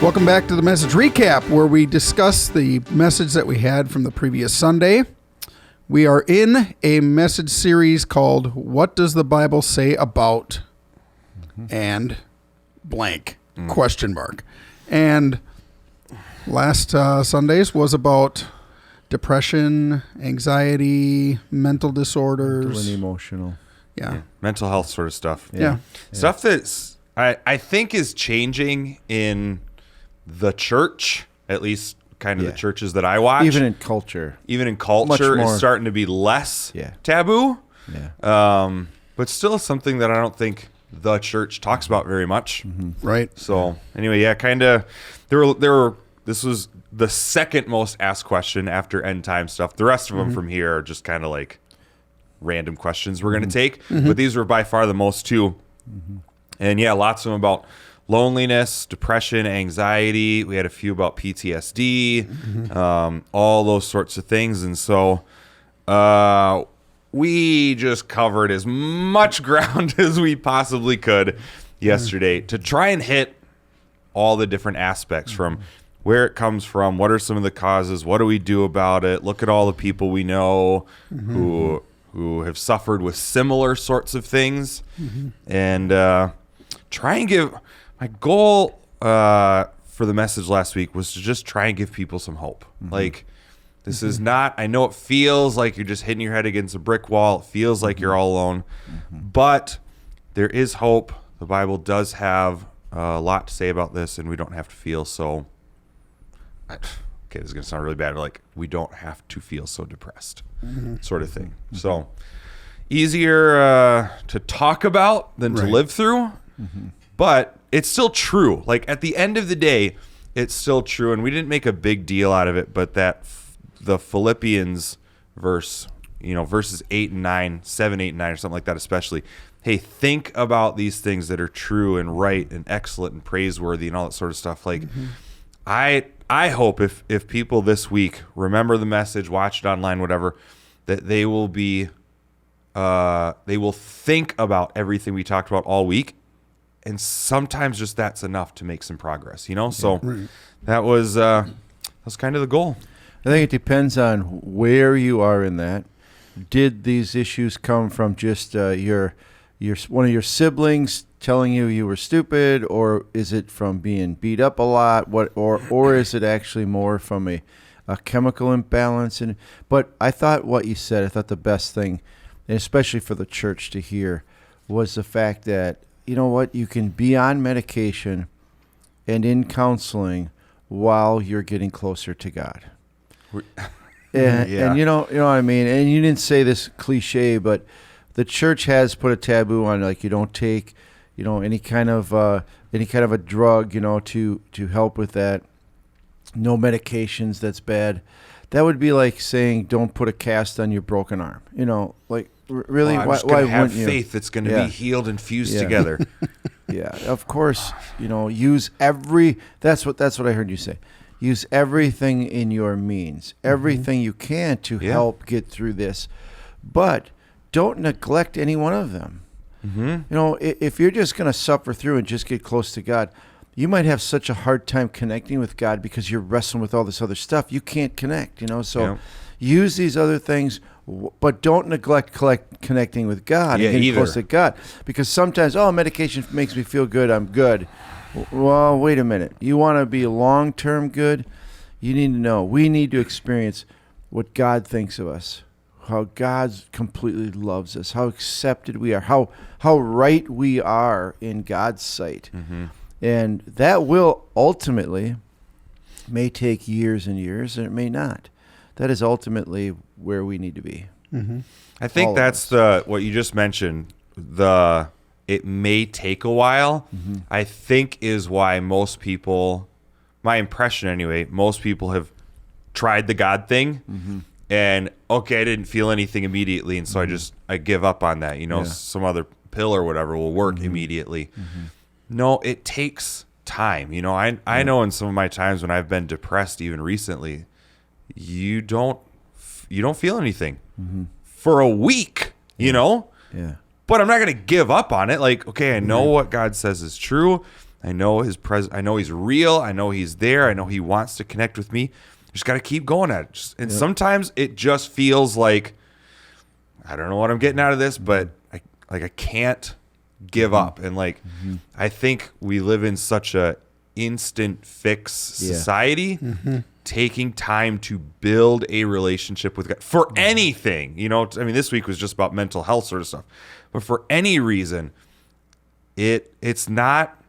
Welcome back to the message recap, where we discuss the message that we had from the previous Sunday. We are in a message series called What Does the Bible Say About and blank question mark. And last Sundays was about depression, anxiety, mental disorders. Mental and emotional. Yeah. Mental health sort of stuff. Yeah. Stuff that's I think is changing in the church, at least kind of the churches that I watch. Even in culture. Even in culture, it's starting to be less taboo. Yeah. But still something that I don't think the church talks about very much. Right. So anyway, kind of this was the second most asked question after end time stuff. The rest of them from here are just kind of like random questions we're going to take. But these were by far the most too. And lots of them about loneliness, depression, anxiety. We had a few about PTSD, all those sorts of things. And so we just covered as much ground as we possibly could yesterday to try and hit all the different aspects from where it comes from, what are some of the causes, what do we do about it, look at all the people we know who have suffered with similar sorts of things, and try and give... My goal for the message last week was to just try and give people some hope. Like, this is not, I know it feels like you're just hitting your head against a brick wall. It feels like you're all alone. But there is hope. The Bible does have a lot to say about this, and we don't have to feel so, okay, this is going to sound really bad, like we don't have to feel so depressed, sort of thing. So, easier to talk about than to live through. But it's still true. Like, at the end of the day, it's still true. And we didn't make a big deal out of it, but that the Philippians verse, verses 8 and 9, 7, 8, and 9, or something like that especially. Hey, think about these things that are true and right and excellent and praiseworthy and all that sort of stuff. Like, I hope if people this week remember the message, watch it online, whatever, that they will be, they will think about everything we talked about all week. And sometimes just that's enough to make some progress, So that was kind of the goal. I think it depends on where you are in that. Did these issues come from just your one of your siblings telling you were stupid, or is it from being beat up a lot? Or is it actually more from a chemical imbalance? But I thought what you said, I thought the best thing, and especially for the church to hear, was the fact that, you know what, you can be on medication and in counseling while you're getting closer to God. And you know what I mean? And you didn't say this cliche, but the church has put a taboo on, like, you don't take, any kind of a drug, to help with that. No medications, that's bad. That would be like saying don't put a cast on your broken arm. Really, I'm why just gonna have wouldn't you? faith that's going to be healed and fused together. Yeah, of course. Use every. That's what I heard you say. Use everything in your means, everything you can to help get through this, but don't neglect any one of them. If you're just going to suffer through and just get close to God, you might have such a hard time connecting with God because you're wrestling with all this other stuff. You can't connect. So use these other things. But don't neglect connecting with God and getting close to God. Because sometimes, medication makes me feel good, I'm good. Well, wait a minute. You want to be long-term good? You need to know. We need to experience what God thinks of us, how God completely loves us, how accepted we are, how right we are in God's sight. And that will ultimately, may take years and years, and it may not. That is ultimately where we need to be. I think that's what you just mentioned. It may take a while. I think is why most people, my impression anyway, most people have tried the God thing, and I didn't feel anything immediately, and so I give up on that. Some other pill or whatever will work immediately. No, it takes time. I know in some of my times when I've been depressed, even recently, you don't feel anything for a week, Yeah. but I'm not going to give up on it. Like, okay, I know what God says is true. I know his I know he's real. I know he's there. I know he wants to connect with me. Just got to keep going at it. And sometimes it just feels like, I don't know what I'm getting out of this, but I can't give up. And I think we live in such a instant fix society. Taking time to build a relationship with God for anything, I mean, this week was just about mental health sort of stuff, but for any reason, it's not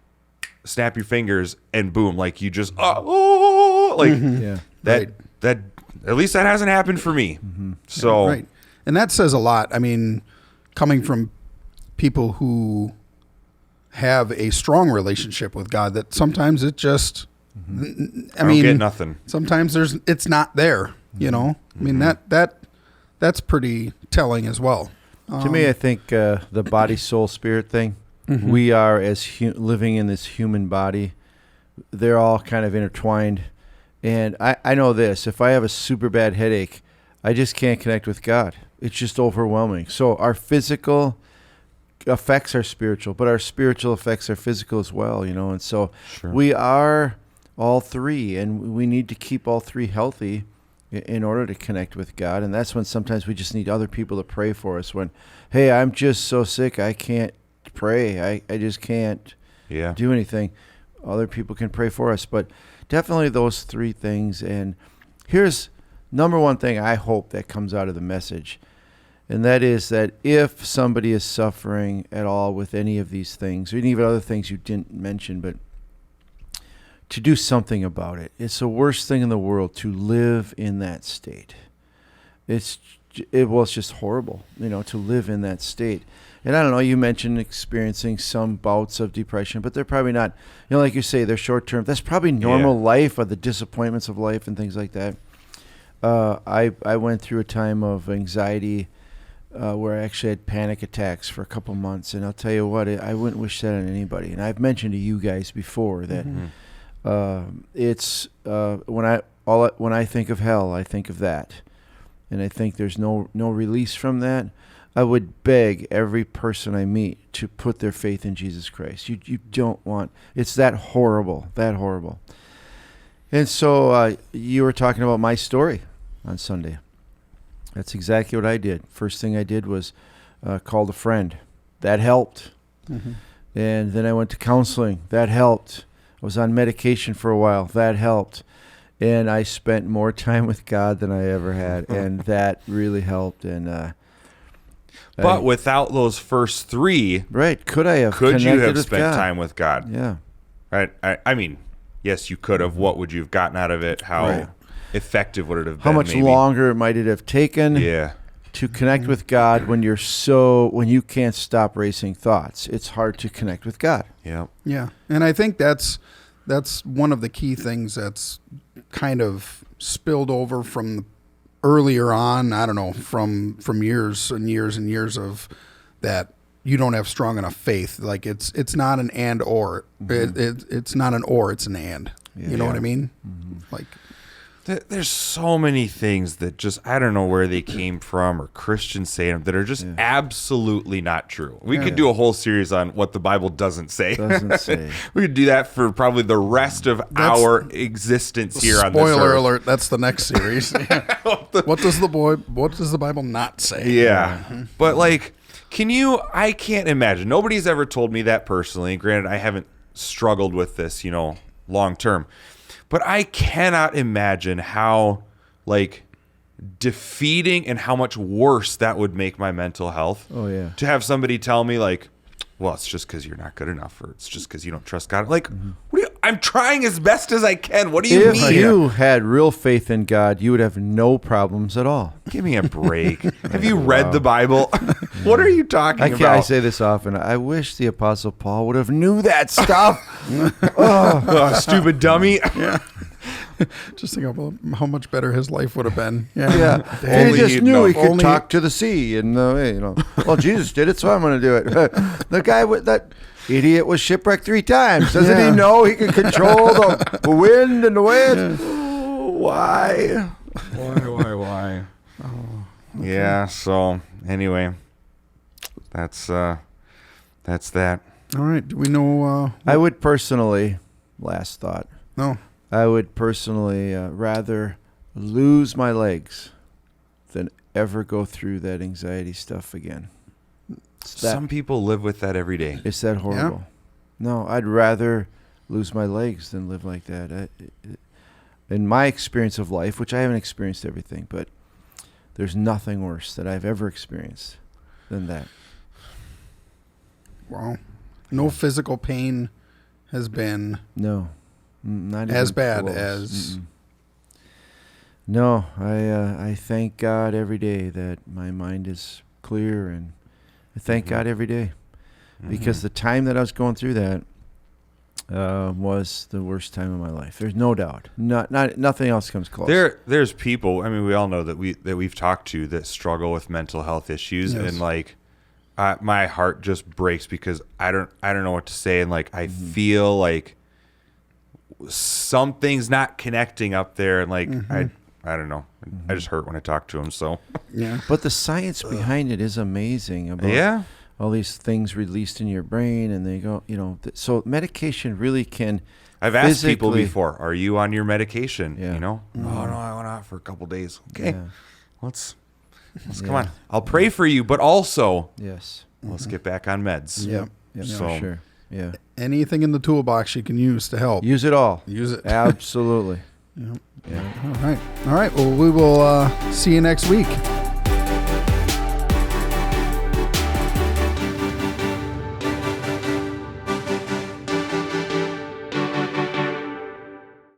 snap your fingers and boom, like you just that at least that hasn't happened for me. So right. And that says a lot. I mean, coming from people who have a strong relationship with God, that sometimes it just I mean, get nothing. Sometimes it's not there, I mean, that's pretty telling as well. To me, I think the body, soul, spirit thing, we are as living in this human body. They're all kind of intertwined. And I know this, if I have a super bad headache, I just can't connect with God. It's just overwhelming. So our physical affects our spiritual, but our spiritual affects our physical as well, and so we are all three, and we need to keep all three healthy in order to connect with God. And that's when sometimes we just need other people to pray for us when, hey, I'm just so sick, I can't pray. I just can't do anything. Other people can pray for us. But definitely those three things. And here's number one thing I hope that comes out of the message. And that is that if somebody is suffering at all with any of these things, or even other things you didn't mention, but to do something about it. It's the worst thing in the world to live in that state. It's just horrible, to live in that state. And I don't know, you mentioned experiencing some bouts of depression, but they're probably not, like you say, they're short term. That's probably normal life, or the disappointments of life and things like that. I went through a time of anxiety where I actually had panic attacks for a couple months. And I'll tell you what, I wouldn't wish that on anybody. And I've mentioned to you guys before that it's when I think of hell, I think of that, and I think there's no release from that. I would beg every person I meet to put their faith in Jesus Christ. You don't want, it's that horrible. And so you were talking about my story on Sunday. That's exactly what I did. First thing I did was called a friend. That helped. And then I went to counseling. That helped. I was on medication for a while. That helped. And I spent more time with God than I ever had. And that really helped. And but without those first three, right? Could you have spent time with God? Yeah. Right. I mean, yes, you could have. What would you have gotten out of it? How effective would it have been? How much longer might it have taken? To connect with God when you can't stop racing thoughts. It's hard to connect with God. Yeah. And I think that's one of the key things that's kind of spilled over from earlier on, I don't know, from years and years and years of that you don't have strong enough faith. Like it's not an and or. It's not an or, it's an and. You know what I mean? Like there's so many things that just, I don't know where they came from, or Christians saying them, that are just absolutely not true. We could do a whole series on what the Bible doesn't say. We could do that for probably the rest of our existence here on this earth. Spoiler alert, that's the next series. What does the Bible not say? But I can't imagine. Nobody's ever told me that personally. Granted, I haven't struggled with this, long term. But I cannot imagine how, defeating and how much worse that would make my mental health. Oh, yeah. To have somebody tell me, well, it's just because you're not good enough, or it's just because you don't trust God. I'm trying as best as I can. What do you mean? If you had real faith in God, you would have no problems at all. Give me a break. Have you read the Bible? What are you talking about? I say this often. I wish the Apostle Paul would have knew that stuff. Stupid dummy. Just think about how much better his life would have been. He just knew he could talk to the sea, and well, Jesus did it, so I'm going to do it. The guy with that idiot was shipwrecked 3 times. Doesn't he know he can control the wind and the waves? Why? Yeah. So anyway, that's that. All right. Do we know? I would personally, last thought, No. I would personally rather lose my legs than ever go through that anxiety stuff again. Some people live with that every day. It's that horrible. No, I'd rather lose my legs than live like that. In my experience of life, which I haven't experienced everything, but there's nothing worse that I've ever experienced than that. Wow. No physical pain has been No, not as even bad close. as. Mm-mm. No, I thank God every day that my mind is clear, and I thank God every day because the time that I was going through that was the worst time of my life. There's no doubt. Nothing else comes close. There's people. I mean, we all know that we've talked to that struggle with mental health issues, Yes. and like, my heart just breaks because I don't know what to say, and like I feel like something's not connecting up there, and like I don't know. I just hurt when I talk to them. So Yeah. But the science behind it is amazing about all these things released in your brain, and they go, so medication really can. I've asked people physically- before, "Are you on your medication?" Yeah. You know, oh no, I went out for a couple days. Okay, Yeah. let's come on. I'll pray for you, but also Yes. let's get back on meds. Yep. Yeah, So- for sure. Yeah. Anything in the toolbox you can use to help. Use it all. Use it. Absolutely. Yep. Yeah. All right. All right. Well, we will see you next week.